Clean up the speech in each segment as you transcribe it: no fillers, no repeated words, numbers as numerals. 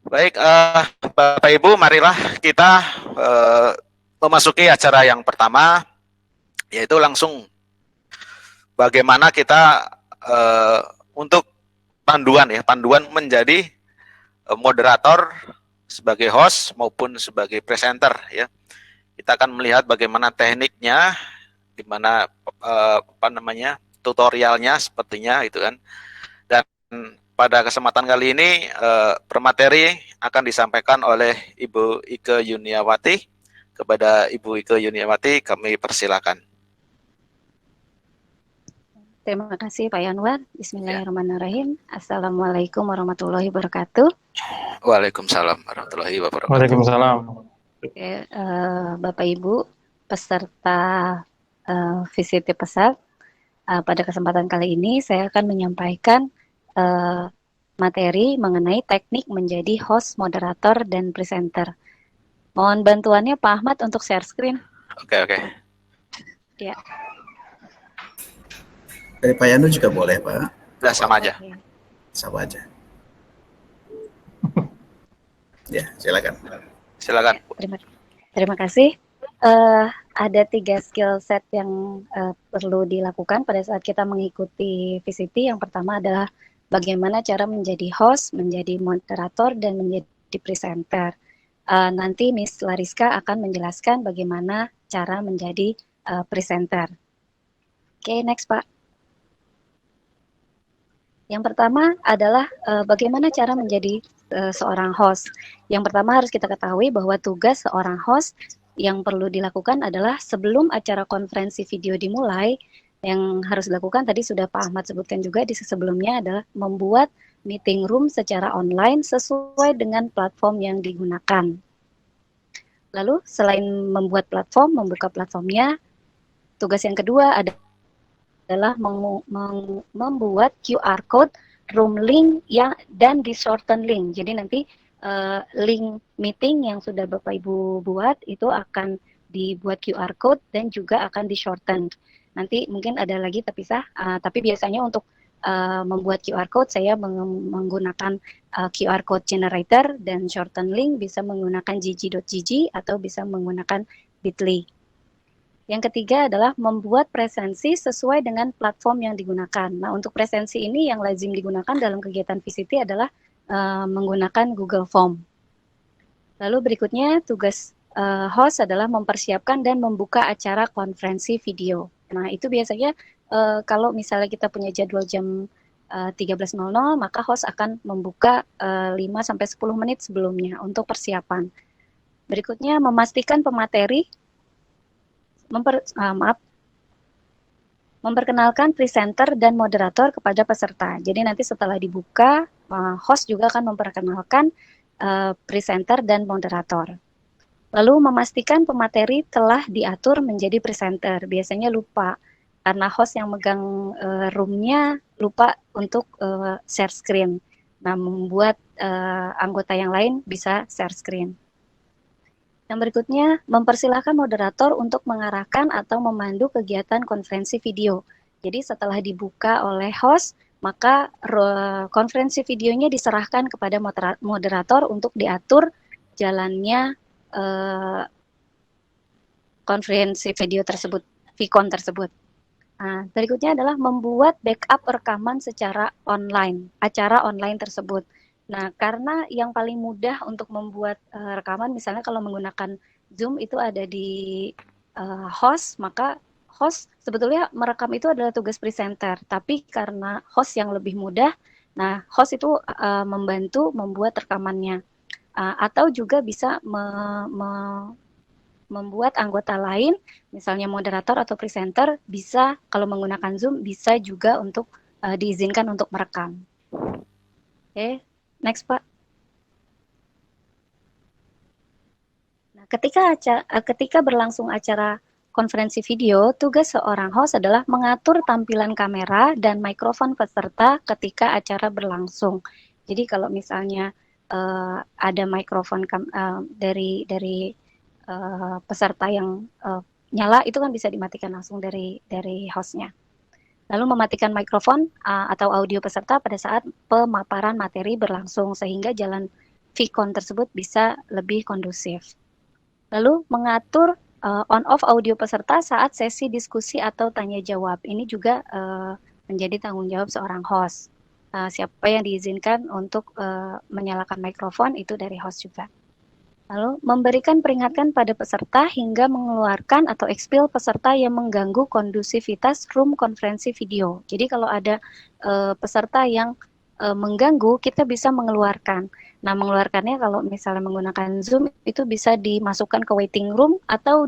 Baik, Bapak Ibu, marilah kita memasuki acara yang pertama, yaitu langsung bagaimana kita untuk panduan menjadi moderator sebagai host maupun sebagai presenter ya. Kita akan melihat bagaimana tekniknya, gimana tutorialnya sepertinya itu kan. Dan pada kesempatan kali ini bermateri akan disampaikan oleh Ibu Ike Yuniawati. Kepada Ibu Ike Yuniawati kami persilakan. Terima kasih Pak Yanwar. Bismillahirrahmanirrahim. Assalamualaikum warahmatullahi wabarakatuh. Waalaikumsalam warahmatullahi wabarakatuh. Waalaikumsalam. Oke, Bapak Ibu peserta VCT Pesat, pada kesempatan kali ini saya akan menyampaikan materi mengenai teknik menjadi host, moderator, dan presenter. Mohon bantuannya Pak Ahmad untuk share screen. Oke. Ya. Dari Pak Yanu juga boleh, Pak. Udah sama aja. Sama aja. Ya, silakan. Silakan. Terima kasih. Ada 3 skill set yang perlu dilakukan pada saat kita mengikuti VCT. Yang pertama adalah bagaimana cara menjadi host, menjadi moderator, dan menjadi presenter. Nanti Miss Lariska akan menjelaskan bagaimana cara menjadi presenter. Oke, next Pak. Yang pertama adalah bagaimana cara menjadi seorang host. Yang pertama harus kita ketahui bahwa tugas seorang host yang perlu dilakukan adalah sebelum acara konferensi video dimulai, yang harus dilakukan tadi sudah Pak Ahmad sebutkan juga di sebelumnya adalah membuat meeting room secara online sesuai dengan platform yang digunakan. Lalu selain membuat platform, membuka platformnya, tugas yang kedua adalah membuat QR code, room link dan di shorten link. Jadi nanti link meeting yang sudah Bapak Ibu buat itu akan dibuat QR code dan juga akan di shorten. Nanti mungkin ada lagi terpisah, tapi biasanya untuk membuat QR code saya menggunakan QR code generator, dan shorten link bisa menggunakan gg.gg atau bisa menggunakan bit.ly. Yang ketiga adalah membuat presensi sesuai dengan platform yang digunakan. Nah, untuk presensi ini yang lazim digunakan dalam kegiatan VCT adalah menggunakan Google Form. Lalu berikutnya tugas host adalah mempersiapkan dan membuka acara konferensi video. Nah, itu biasanya kalau misalnya kita punya jadwal jam 13.00, maka host akan membuka 5-10 menit sebelumnya untuk persiapan. Berikutnya memastikan pemateri memperkenalkan presenter dan moderator kepada peserta. Jadi nanti setelah dibuka, host juga akan memperkenalkan presenter dan moderator. Lalu memastikan pemateri telah diatur menjadi presenter. Biasanya lupa, karena host yang megang roomnya lupa untuk share screen. Nah, membuat anggota yang lain bisa share screen. Yang berikutnya, mempersilahkan moderator untuk mengarahkan atau memandu kegiatan konferensi video. Jadi setelah dibuka oleh host, maka konferensi videonya diserahkan kepada moderator untuk diatur jalannya konferensi video tersebut, VCon tersebut. Nah, berikutnya adalah membuat backup rekaman secara online, acara online tersebut. Nah, karena yang paling mudah untuk membuat rekaman, misalnya kalau menggunakan Zoom itu ada di host, maka host sebetulnya merekam itu adalah tugas presenter, tapi karena host yang lebih mudah, nah host itu membantu membuat rekamannya, atau juga bisa membuat anggota lain, misalnya moderator atau presenter, bisa kalau menggunakan Zoom bisa juga untuk diizinkan untuk merekam. Oke. Next, Pak. Nah, ketika berlangsung acara konferensi video, tugas seorang host adalah mengatur tampilan kamera dan mikrofon peserta ketika acara berlangsung. Jadi kalau misalnya ada mikrofon dari peserta yang nyala, itu kan bisa dimatikan langsung dari hostnya. Lalu mematikan mikrofon atau audio peserta pada saat pemaparan materi berlangsung, sehingga jalan VCon tersebut bisa lebih kondusif. Lalu mengatur on-off audio peserta saat sesi diskusi atau tanya jawab. Ini juga menjadi tanggung jawab seorang host. Siapa yang diizinkan untuk menyalakan mikrofon itu dari host juga. Lalu memberikan peringatan pada peserta hingga mengeluarkan atau expel peserta yang mengganggu kondusivitas room konferensi video. Jadi kalau ada peserta yang mengganggu, kita bisa mengeluarkan. Nah, mengeluarkannya kalau misalnya menggunakan Zoom itu bisa dimasukkan ke waiting room atau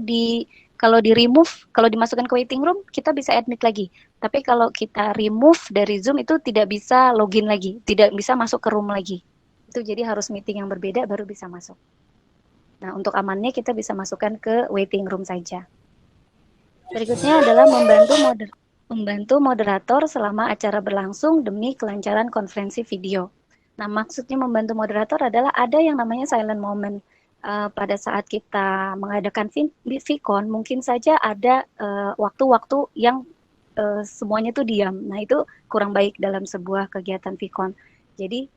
kalau dimasukkan ke waiting room kita bisa admit lagi. Tapi kalau kita remove dari Zoom itu tidak bisa login lagi, tidak bisa masuk ke room lagi. Itu jadi harus meeting yang berbeda baru bisa masuk. Nah, untuk amannya kita bisa masukkan ke waiting room saja. Berikutnya adalah membantu moderator selama acara berlangsung demi kelancaran konferensi video. Nah, maksudnya membantu moderator adalah ada yang namanya silent moment. Pada saat kita mengadakan VCon, mungkin saja ada waktu-waktu yang semuanya itu diam. Nah, itu kurang baik dalam sebuah kegiatan VCon. Jadi,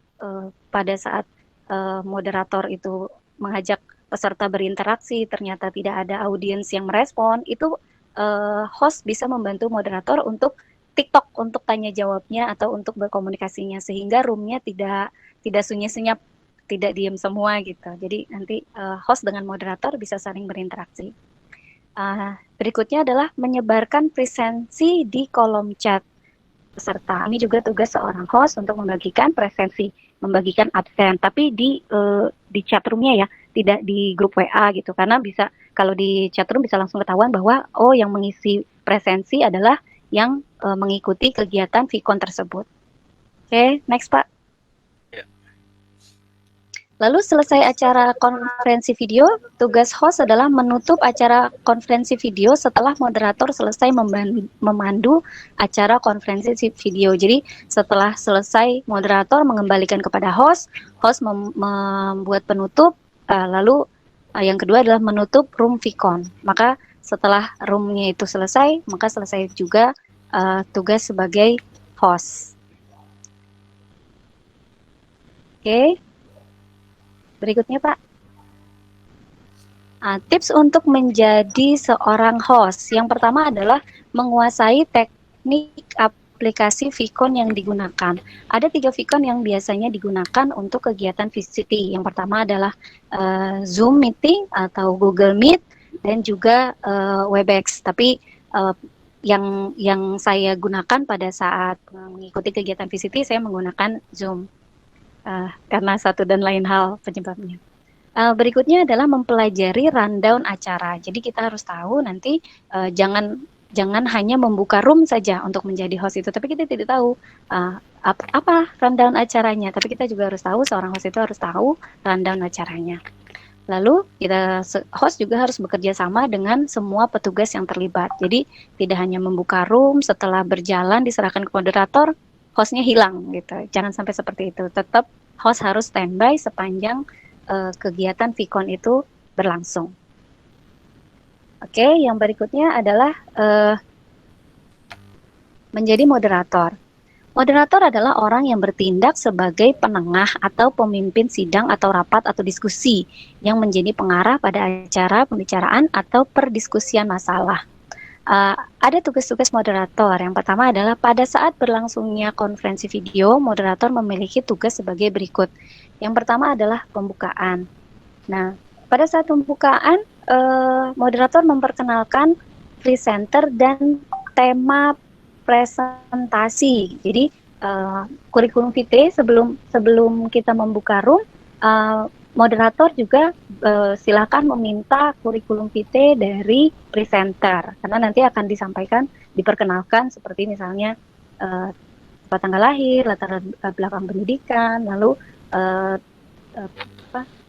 pada saat moderator itu mengajak peserta berinteraksi, ternyata tidak ada audiens yang merespon, itu host bisa membantu moderator untuk TikTok untuk tanya jawabnya atau untuk berkomunikasinya sehingga roomnya tidak sunyi-senyap, tidak diam semua gitu. Jadi nanti host dengan moderator bisa saling berinteraksi. Berikutnya adalah menyebarkan presensi di kolom chat peserta. Ini juga tugas seorang host untuk membagikan presensi, membagikan absen, tapi di chat roomnya ya, tidak di grup WA gitu, karena bisa kalau di chat room bisa langsung ketahuan bahwa yang mengisi presensi adalah yang mengikuti kegiatan VCon tersebut. Oke, next Pak. Ya. Lalu selesai acara konferensi video, tugas host adalah menutup acara konferensi video setelah moderator selesai memandu acara konferensi video. Jadi setelah selesai moderator mengembalikan kepada host membuat penutup, lalu yang kedua adalah menutup room VCon. Maka setelah roomnya itu selesai, maka selesai juga tugas sebagai host. Oke. Berikutnya Pak. Tips untuk menjadi seorang host. Yang pertama adalah menguasai teknik aplikasi VCon yang digunakan. Ada 3 VCon yang biasanya digunakan untuk kegiatan VCT. Yang pertama adalah Zoom Meeting atau Google Meet dan juga Webex. Tapi yang saya gunakan pada saat mengikuti kegiatan VCT, saya menggunakan Zoom karena satu dan lain hal penyebabnya. Berikutnya adalah mempelajari rundown acara. Jadi kita harus tahu nanti jangan hanya membuka room saja untuk menjadi host itu, tapi kita tidak tahu apa rundown acaranya. Tapi kita juga harus tahu, seorang host itu harus tahu rundown acaranya. Lalu host juga harus bekerja sama dengan semua petugas yang terlibat. Jadi tidak hanya membuka room, setelah berjalan diserahkan ke moderator, hostnya hilang gitu. Jangan sampai seperti itu. Tetap host harus standby sepanjang kegiatan VCon itu berlangsung. Oke, yang berikutnya adalah menjadi moderator. Moderator adalah orang yang bertindak sebagai penengah atau pemimpin sidang atau rapat atau diskusi yang menjadi pengarah pada acara pembicaraan atau perdiskusian masalah. Ada tugas-tugas moderator. Yang pertama adalah pada saat berlangsungnya konferensi video, moderator memiliki tugas sebagai berikut. Yang pertama adalah pembukaan. Nah, pada saat pembukaan, moderator memperkenalkan presenter dan tema presentasi. Jadi kurikulum vitae sebelum kita membuka room, moderator juga silakan meminta kurikulum vitae dari presenter karena nanti akan diperkenalkan seperti misalnya tanggal lahir, latar belakang pendidikan, lalu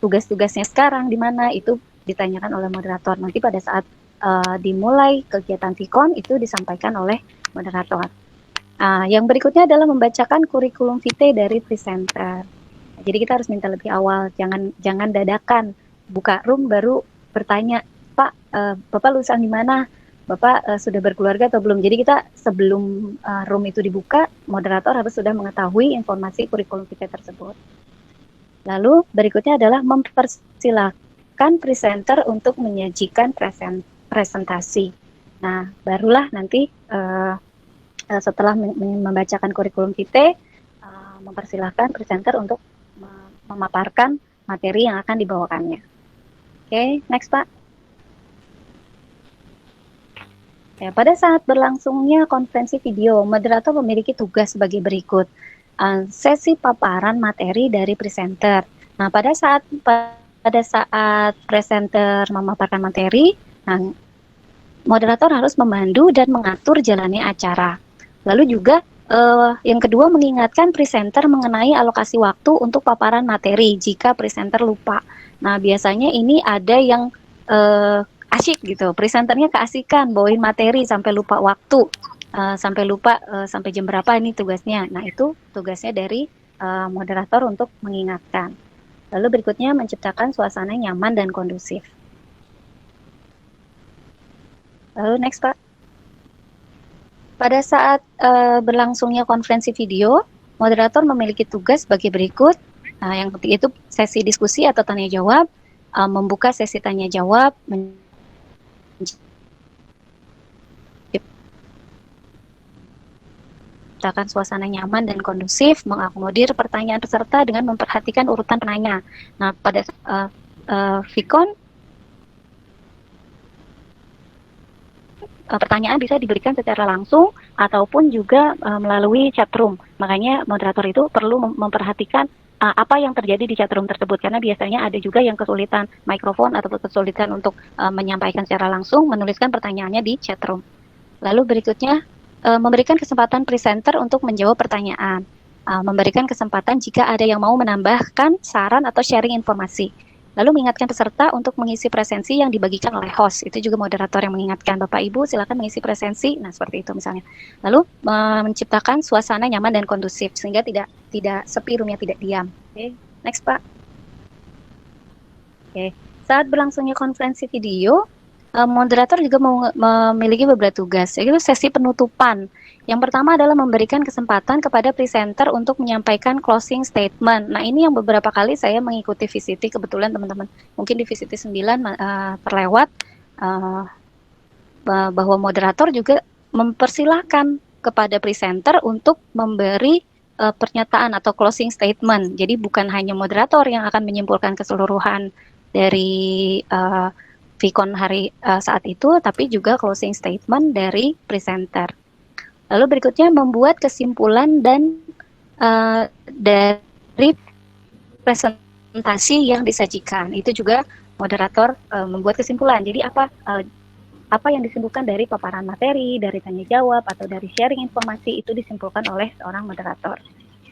tugas-tugasnya sekarang di mana, itu ditanyakan oleh moderator. Nanti pada saat dimulai kegiatan VCon itu disampaikan oleh moderator. Yang berikutnya adalah membacakan kurikulum vitae dari presenter. Jadi kita harus minta lebih awal, jangan dadakan buka room baru bertanya, Pak, Bapak lulusan di mana? Bapak sudah berkeluarga atau belum? Jadi kita sebelum room itu dibuka, moderator harus sudah mengetahui informasi kurikulum vitae tersebut. Lalu berikutnya adalah mempersilahkan presenter untuk menyajikan presentasi. Nah, barulah nanti setelah membacakan kurikulum vitae, mempersilahkan presenter untuk memaparkan materi yang akan dibawakannya. Oke, next Pak. Ya, pada saat berlangsungnya konferensi video, moderator memiliki tugas sebagai berikut. Sesi paparan materi dari presenter. Nah, pada saat presenter memaparkan materi, nah, moderator harus memandu dan mengatur jalannya acara. Lalu juga yang kedua, mengingatkan presenter mengenai alokasi waktu untuk paparan materi jika presenter lupa. Nah, biasanya ini ada yang asyik gitu, presenternya keasikan bawain materi sampai lupa waktu, sampai jam berapa ini tugasnya. Nah, itu tugasnya dari moderator untuk mengingatkan. Lalu berikutnya, menciptakan suasana nyaman dan kondusif. Lalu next Pak. Pada saat berlangsungnya konferensi video, moderator memiliki tugas sebagai berikut. Nah, yang penting itu sesi diskusi atau tanya jawab, membuka sesi tanya jawab, menciptakan suasana nyaman dan kondusif, mengakomodir pertanyaan peserta dengan memperhatikan urutan penanya. Nah, pada Vicon, pertanyaan bisa diberikan secara langsung ataupun juga melalui chat room. Makanya moderator itu perlu memperhatikan apa yang terjadi di chat room tersebut, karena biasanya ada juga yang kesulitan mikrofon atau kesulitan untuk menyampaikan secara langsung, menuliskan pertanyaannya di chat room. Lalu berikutnya, memberikan kesempatan presenter untuk menjawab pertanyaan, memberikan kesempatan jika ada yang mau menambahkan saran atau sharing informasi. Lalu mengingatkan peserta untuk mengisi presensi yang dibagikan oleh host. Itu juga moderator yang mengingatkan, Bapak Ibu silakan mengisi presensi. Nah, seperti itu misalnya. Lalu menciptakan suasana nyaman dan kondusif sehingga tidak sepi, roomnya tidak diam. Oke, next Pak. Oke, saat berlangsungnya konferensi video, moderator juga memiliki beberapa tugas, yaitu sesi penutupan. Yang pertama adalah memberikan kesempatan kepada presenter untuk menyampaikan closing statement. Nah, ini yang beberapa kali saya mengikuti VCT, kebetulan teman-teman mungkin di VCT 9 terlewat, bahwa moderator juga mempersilahkan kepada presenter untuk memberi pernyataan atau closing statement. Jadi bukan hanya moderator yang akan menyimpulkan keseluruhan dari Vicon hari saat itu, tapi juga closing statement dari presenter. Lalu berikutnya membuat kesimpulan dan dari presentasi yang disajikan. Itu juga moderator membuat kesimpulan. Jadi apa yang disimpulkan dari paparan materi, dari tanya jawab atau dari sharing informasi itu disimpulkan oleh seorang moderator.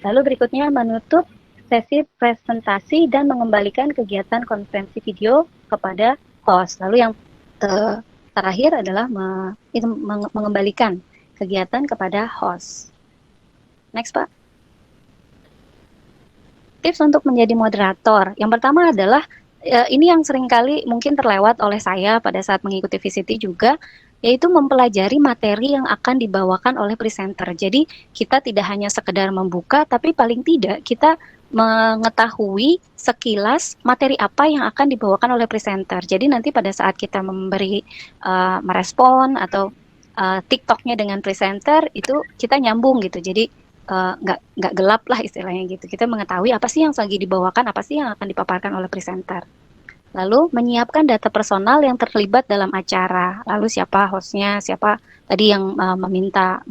Lalu berikutnya menutup sesi presentasi dan mengembalikan kegiatan konferensi video kepada host. Lalu yang terakhir adalah mengembalikan kegiatan kepada host. Next, Pak. Tips untuk menjadi moderator. Yang pertama adalah, ini yang seringkali mungkin terlewat oleh saya pada saat mengikuti VCT juga, yaitu mempelajari materi yang akan dibawakan oleh presenter. Jadi kita tidak hanya sekedar membuka, tapi paling tidak kita mengetahui sekilas materi apa yang akan dibawakan oleh presenter. Jadi nanti pada saat kita merespon atau TikToknya dengan presenter itu kita nyambung gitu. Jadi nggak gelap lah istilahnya gitu. Kita mengetahui apa sih yang lagi dibawakan, apa sih yang akan dipaparkan oleh presenter. Lalu menyiapkan data personal yang terlibat dalam acara. Lalu siapa hostnya, siapa tadi yang meminta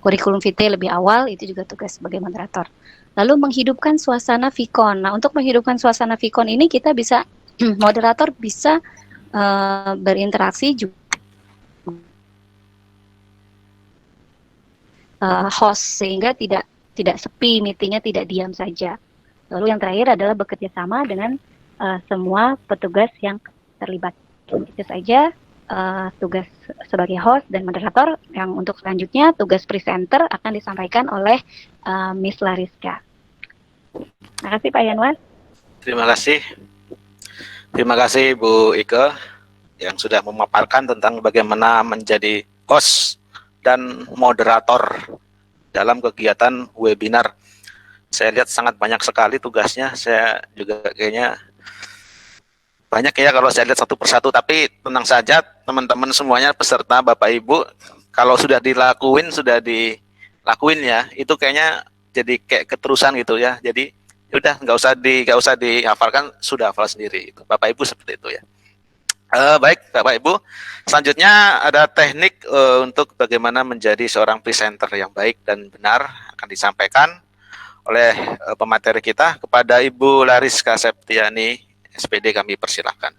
kurikulum vitae lebih awal, itu juga tugas sebagai moderator. Lalu menghidupkan suasana Vicon. Nah, untuk menghidupkan suasana Vicon ini kita bisa moderator bisa berinteraksi juga host sehingga tidak sepi, meetingnya tidak diam saja. Lalu yang terakhir adalah bekerja sama dengan semua petugas yang terlibat. Itu saja tugas sebagai host dan moderator. Yang untuk selanjutnya tugas presenter akan disampaikan oleh Miss Lariska. Terima kasih Pak Yanwar. Terima kasih. Terima kasih Bu Ike yang sudah memaparkan tentang bagaimana menjadi host dan moderator dalam kegiatan webinar. Saya lihat sangat banyak sekali tugasnya. Saya juga kayaknya banyak ya kalau saya lihat satu persatu. Tapi tenang saja, teman-teman semuanya peserta Bapak Ibu, kalau sudah dilakuin ya, itu kayaknya jadi kayak keterusan gitu ya. Jadi udah nggak usah dihafalkan, sudah hafal sendiri. Bapak Ibu seperti itu ya. Baik Bapak Ibu, selanjutnya ada teknik untuk bagaimana menjadi seorang presenter yang baik dan benar akan disampaikan oleh pemateri kita kepada Ibu Lariska Septiani, SPD, kami persilahkan.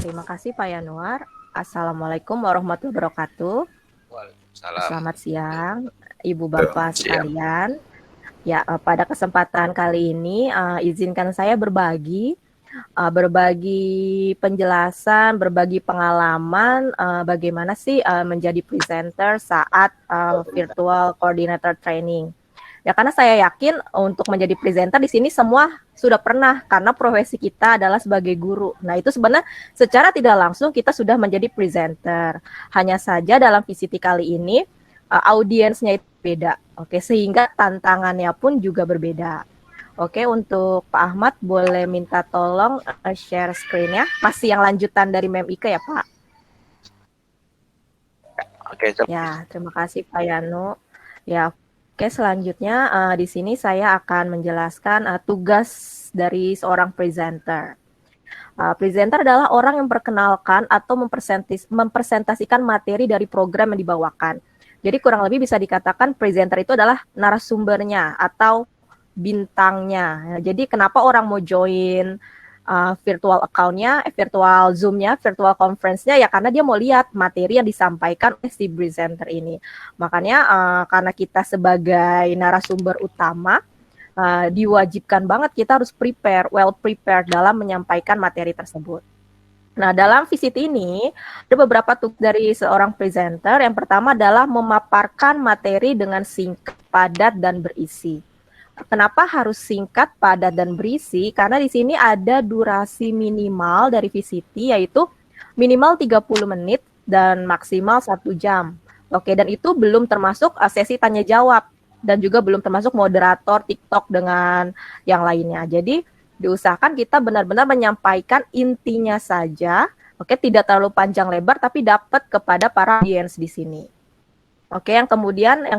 Terima kasih Pak Yanuar. Assalamualaikum warahmatullahi wabarakatuh. Waalaikumsalam. Selamat siang Ibu Bapak sekalian. Ya, pada kesempatan kali ini izinkan saya berbagi penjelasan, berbagi pengalaman bagaimana sih menjadi presenter saat virtual coordinator training. Ya, karena saya yakin untuk menjadi presenter di sini semua sudah pernah, karena profesi kita adalah sebagai guru. Nah, itu sebenarnya secara tidak langsung kita sudah menjadi presenter. Hanya saja dalam VCT kali ini audiensnya itu beda. Oke, sehingga tantangannya pun juga berbeda. Oke, untuk Pak Ahmad boleh minta tolong share screen-nya. Masih yang lanjutan dari Mem Ike ya, Pak? Oke, ya, terima kasih Pak Yano. Ya, oke, selanjutnya di sini saya akan menjelaskan tugas dari seorang presenter. Presenter adalah orang yang memperkenalkan atau mempresentasikan materi dari program yang dibawakan. Jadi kurang lebih bisa dikatakan presenter itu adalah narasumbernya atau bintangnya. Jadi kenapa orang mau join virtual account-nya, virtual Zoom-nya, virtual conference-nya, ya karena dia mau lihat materi yang disampaikan oleh si presenter ini. Makanya karena kita sebagai narasumber utama, diwajibkan banget kita harus well prepared dalam menyampaikan materi tersebut. Nah, dalam visit ini ada beberapa tugas dari seorang presenter. Yang pertama adalah memaparkan materi dengan singkat, padat, dan berisi. Kenapa harus singkat, padat, dan berisi? Karena di sini ada durasi minimal dari VCT, yaitu minimal 30 menit dan maksimal 1 jam. Oke, dan itu belum termasuk sesi tanya jawab dan juga belum termasuk moderator TikTok dengan yang lainnya. Jadi diusahakan kita benar-benar menyampaikan intinya saja. Oke, tidak terlalu panjang lebar tapi dapat kepada para audiens di sini. Oke, yang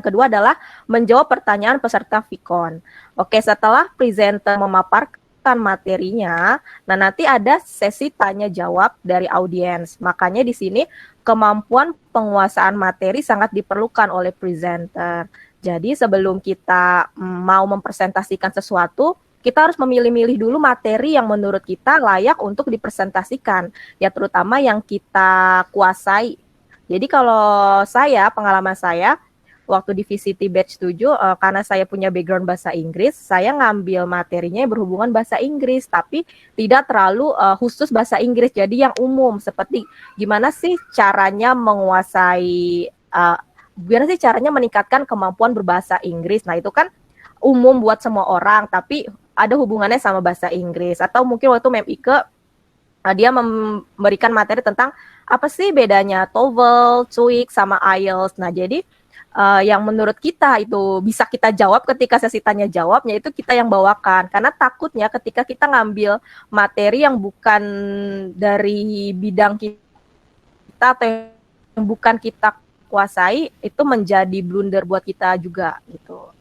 kedua adalah menjawab pertanyaan peserta VCon. Oke, setelah presenter memaparkan materinya, nah nanti ada sesi tanya jawab dari audiens. Makanya di sini kemampuan penguasaan materi sangat diperlukan oleh presenter. Jadi sebelum kita mau mempresentasikan sesuatu, kita harus memilih-milih dulu materi yang menurut kita layak untuk dipresentasikan, ya terutama yang kita kuasai. Jadi kalau pengalaman saya, waktu di VCT Batch 7, karena saya punya background bahasa Inggris, saya ngambil materinya yang berhubungan bahasa Inggris, tapi tidak terlalu khusus bahasa Inggris, jadi yang umum, seperti gimana sih caranya meningkatkan kemampuan berbahasa Inggris. Nah, itu kan umum buat semua orang, tapi ada hubungannya sama bahasa Inggris. Atau mungkin waktu Mem Ike, dia memberikan materi tentang apa sih bedanya TOEFL, TOEIC, sama IELTS. Nah, jadi yang menurut kita itu bisa kita jawab ketika sesi tanya jawabnya itu kita yang bawakan. Karena takutnya ketika kita ngambil materi yang bukan dari bidang kita atau yang bukan kita kuasai, itu menjadi blunder buat kita juga gitu.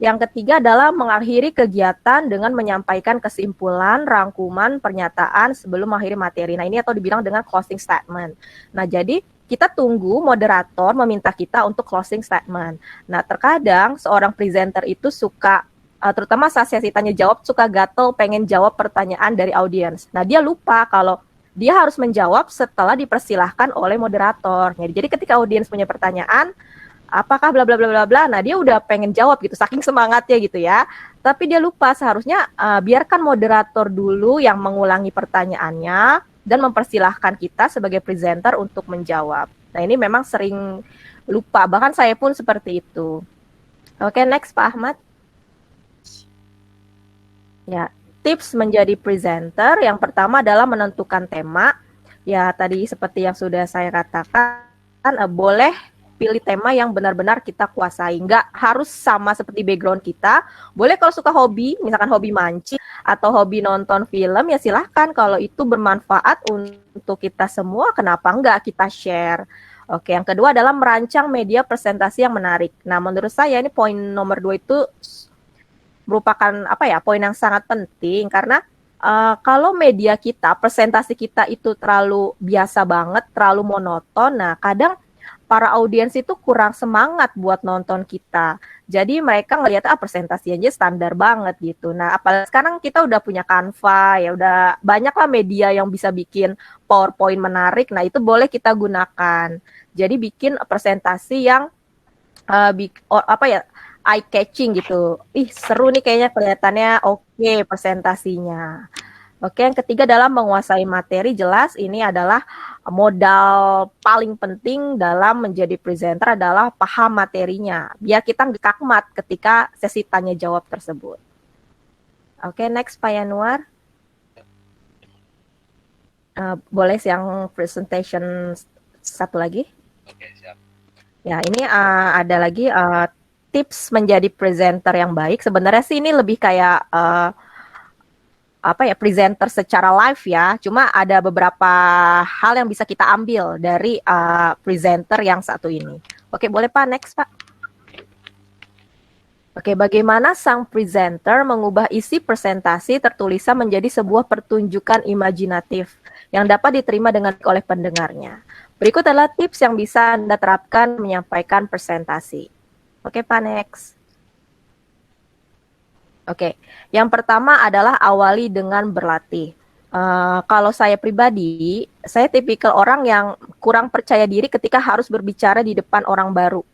Yang ketiga adalah mengakhiri kegiatan dengan menyampaikan kesimpulan, rangkuman, pernyataan sebelum mengakhiri materi. Nah, ini atau dibilang dengan closing statement. Nah, jadi kita tunggu moderator meminta kita untuk closing statement. Nah, terkadang seorang presenter itu suka, terutama saat sesi tanya jawab, suka gatel pengen jawab pertanyaan dari audiens. Nah, dia lupa kalau dia harus menjawab setelah dipersilahkan oleh moderator. Jadi ketika audiens punya pertanyaan, apakah bla bla bla bla bla, nah dia udah pengen jawab gitu, saking semangatnya gitu ya. Tapi dia lupa seharusnya biarkan moderator dulu yang mengulangi pertanyaannya dan mempersilahkan kita sebagai presenter untuk menjawab. Nah, ini memang sering lupa, bahkan saya pun seperti itu. Oke, next Pak Ahmad. Ya, tips menjadi presenter yang pertama adalah menentukan tema. Ya, tadi seperti yang sudah saya katakan, boleh pilih tema yang benar-benar kita kuasai. Nggak harus sama seperti background kita. Boleh kalau suka hobi, misalkan hobi mancing atau hobi nonton film, ya silahkan. Kalau itu bermanfaat untuk kita semua, kenapa nggak kita share. Oke, yang kedua adalah merancang media presentasi yang menarik. Nah, menurut saya ini poin nomor 2 itu merupakan poin yang sangat penting karena kalau media kita, presentasi kita itu terlalu biasa banget, terlalu monoton, nah kadang para audiens itu kurang semangat buat nonton kita. Jadi mereka ngelihat presentasi aja standar banget gitu. Nah, apalagi sekarang kita udah punya Canva, ya udah banyak lah media yang bisa bikin PowerPoint menarik. Nah, itu boleh kita gunakan. Jadi bikin presentasi yang eye catching gitu. Ih, seru nih kayaknya kelihatannya oke presentasinya. Oke, yang ketiga adalah menguasai materi. Jelas ini adalah modal paling penting dalam menjadi presenter adalah paham materinya. Biar kita nggak kakmat ketika sesi tanya jawab tersebut. Oke, next Pak Yanuar. Boleh yang presentation satu lagi? Oke, siap. Ya, ini ada lagi tips menjadi presenter yang baik. Sebenarnya sih ini lebih kayak presenter secara live ya. Cuma ada beberapa hal yang bisa kita ambil dari presenter yang satu ini. Oke, boleh Pak, next Pak. Oke, bagaimana sang presenter mengubah isi presentasi tertulisnya menjadi sebuah pertunjukan imajinatif yang dapat diterima dengan oleh pendengarnya. Berikut adalah tips yang bisa Anda terapkan menyampaikan presentasi. Oke, Pak, next. Oke, yang pertama adalah awali dengan berlatih. Kalau saya pribadi, saya tipikal orang yang kurang percaya diri ketika harus berbicara di depan orang baru.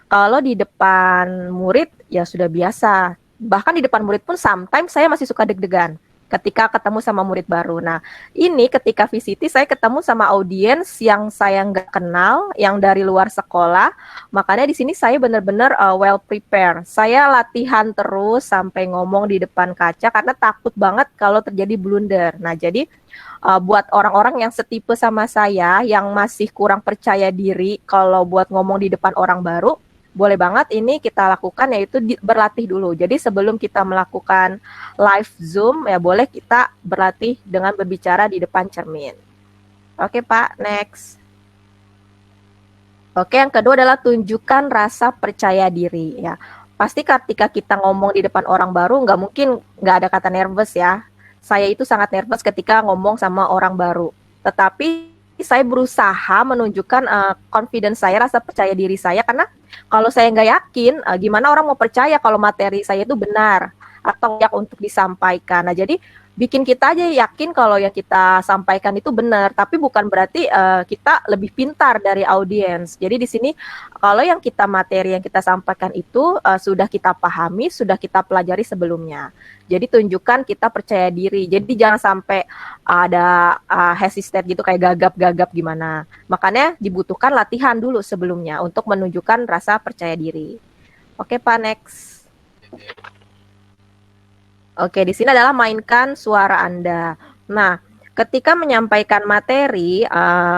Kalau di depan murid, ya sudah biasa. Bahkan di depan murid pun sometimes saya masih suka deg-degan ketika ketemu sama murid baru. Nah, ini ketika VCT saya ketemu sama audiens yang saya nggak kenal, yang dari luar sekolah. Makanya di sini saya benar-benar well prepared. Saya latihan terus sampai ngomong di depan kaca karena takut banget kalau terjadi blunder. Nah, jadi buat orang-orang yang setipe sama saya, yang masih kurang percaya diri kalau buat ngomong di depan orang baru, boleh banget ini kita lakukan yaitu berlatih dulu. Jadi sebelum kita melakukan live Zoom ya boleh kita berlatih dengan berbicara di depan cermin. Oke Pak, next. Oke, yang kedua adalah tunjukkan rasa percaya diri ya. Pasti ketika kita ngomong di depan orang baru nggak mungkin nggak ada kata nervous ya. Saya itu sangat nervous ketika ngomong sama orang baru. Tetapi saya berusaha menunjukkan confidence saya, rasa percaya diri saya karena kalau saya nggak yakin, gimana orang mau percaya kalau materi saya itu benar atau layak untuk disampaikan. Nah, jadi bikin kita aja yakin kalau yang kita sampaikan itu benar, tapi bukan berarti kita lebih pintar dari audiens. Jadi di sini kalau yang materi yang kita sampaikan itu sudah kita pahami, sudah kita pelajari sebelumnya. Jadi tunjukkan kita percaya diri. Jadi jangan sampai ada hesitate gitu kayak gagap-gagap gimana. Makanya dibutuhkan latihan dulu sebelumnya untuk menunjukkan rasa percaya diri. Oke Pak, next. Oke, di sini adalah mainkan suara Anda. Nah, ketika menyampaikan materi,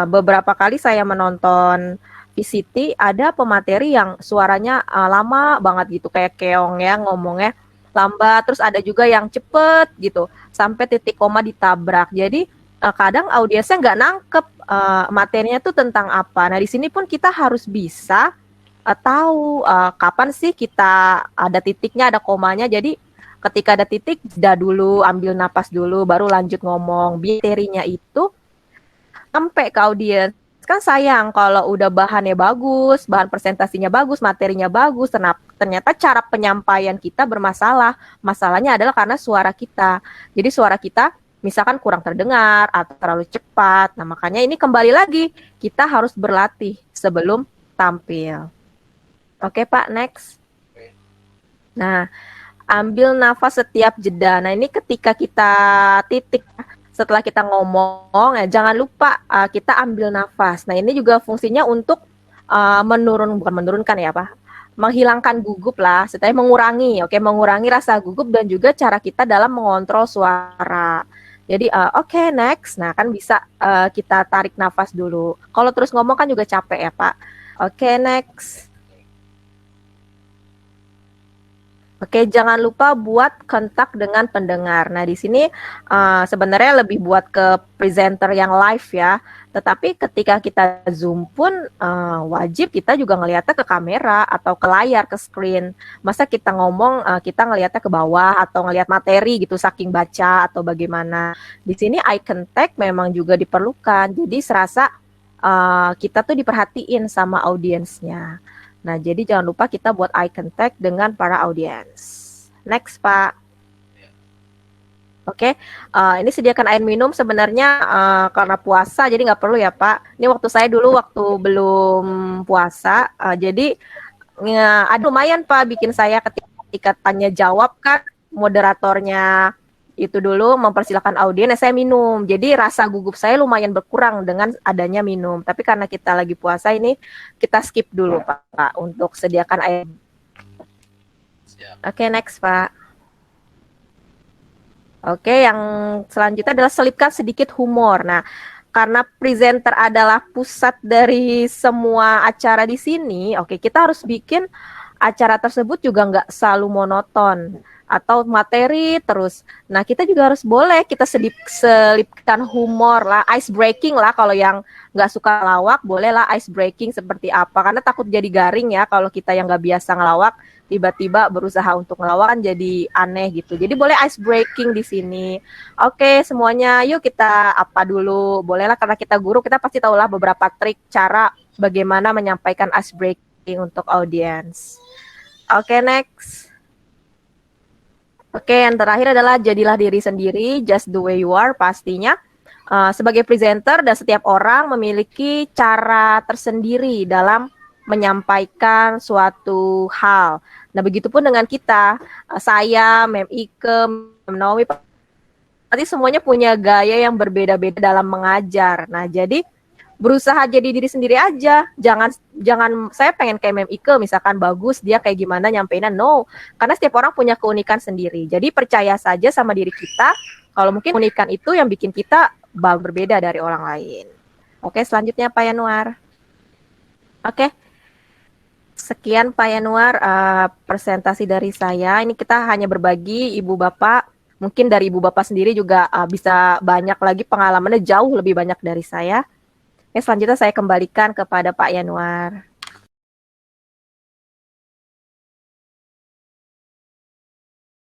beberapa kali saya menonton VCT, ada pemateri yang suaranya lama banget gitu, kayak keong ya ngomongnya lambat, terus ada juga yang cepet gitu, sampai titik koma ditabrak. Jadi kadang audiensnya nggak nangkep materinya tuh tentang apa. Nah, di sini pun kita harus bisa tahu kapan sih kita ada titiknya, ada komanya. Jadi ketika ada titik, jeda dulu, ambil napas dulu, baru lanjut ngomong. Materinya itu sampai ke audiens. Kan sayang kalau udah bahannya bagus, bahan presentasinya bagus, materinya bagus, ternyata cara penyampaian kita bermasalah. Masalahnya adalah karena suara kita. Jadi suara kita misalkan kurang terdengar atau terlalu cepat. Nah, makanya ini kembali lagi, kita harus berlatih sebelum tampil. Oke Pak, next. Nah, ambil nafas setiap jeda. Nah, ini ketika kita titik setelah kita ngomong, ya jangan lupa kita ambil nafas. Nah, ini juga fungsinya untuk bukan menurunkan ya Pak, menghilangkan gugup lah, setidaknya mengurangi rasa gugup dan juga cara kita dalam mengontrol suara. Jadi oke, next. Nah, kan bisa kita tarik nafas dulu. Kalau terus ngomong kan juga capek ya Pak. Oke, next. Oke, jangan lupa buat kontak dengan pendengar. Nah, di sini sebenarnya lebih buat ke presenter yang live ya. Tetapi ketika kita Zoom pun wajib kita juga ngeliatnya ke kamera atau ke layar, ke screen. Masa kita ngomong kita ngeliatnya ke bawah atau ngeliat materi gitu saking baca atau bagaimana. Di sini eye contact memang juga diperlukan. Jadi serasa kita tuh diperhatiin sama audiensnya. Nah, jadi jangan lupa kita buat eye contact dengan para audiens. Next, Pak. Oke, ini sediakan air minum sebenarnya karena puasa, jadi nggak perlu ya, Pak. Ini waktu saya dulu waktu belum puasa, jadi ada lumayan, Pak, bikin saya ketika tanya jawab kan moderatornya itu dulu mempersilahkan audiens, saya minum. Jadi rasa gugup saya lumayan berkurang dengan adanya minum. Tapi karena kita lagi puasa ini, kita skip dulu, Pak, untuk sediakan air. Oke, next, Pak. Oke, yang selanjutnya adalah selipkan sedikit humor. Nah, karena presenter adalah pusat dari semua acara di sini, oke, kita harus bikin acara tersebut juga nggak selalu monoton atau materi terus. Nah, kita juga harus boleh kita selipkan humor lah, ice breaking lah. Kalau yang nggak suka ngelawak, bolehlah ice breaking seperti apa. Karena takut jadi garing ya kalau kita yang nggak biasa ngelawak, tiba-tiba berusaha untuk ngelawak kan jadi aneh gitu. Jadi boleh ice breaking di sini. Oke, semuanya yuk kita apa dulu. Bolehlah karena kita guru, kita pasti tahulah beberapa trik cara bagaimana menyampaikan ice breaking untuk audiens. Oke, next. Oke, yang terakhir adalah jadilah diri sendiri, just the way you are. Pastinya sebagai presenter dan setiap orang memiliki cara tersendiri dalam menyampaikan suatu hal. Nah, begitupun dengan kita, saya, Mem Ike, Mem Naomi, nanti semuanya punya gaya yang berbeda-beda dalam mengajar. Nah, jadi berusaha jadi diri sendiri aja. Jangan saya pengen kayak Mem Ike misalkan bagus dia kayak gimana nyampeinnya. No, karena setiap orang punya keunikan sendiri. Jadi percaya saja sama diri kita. Kalau mungkin keunikan itu yang bikin kita berbeda dari orang lain. Oke, selanjutnya Pak Yanuar. Oke. Sekian Pak Yanuar presentasi dari saya. Ini kita hanya berbagi Ibu Bapak. Mungkin dari Ibu Bapak sendiri juga bisa banyak lagi pengalamannya jauh lebih banyak dari saya. Selanjutnya saya kembalikan kepada Pak Yanuar.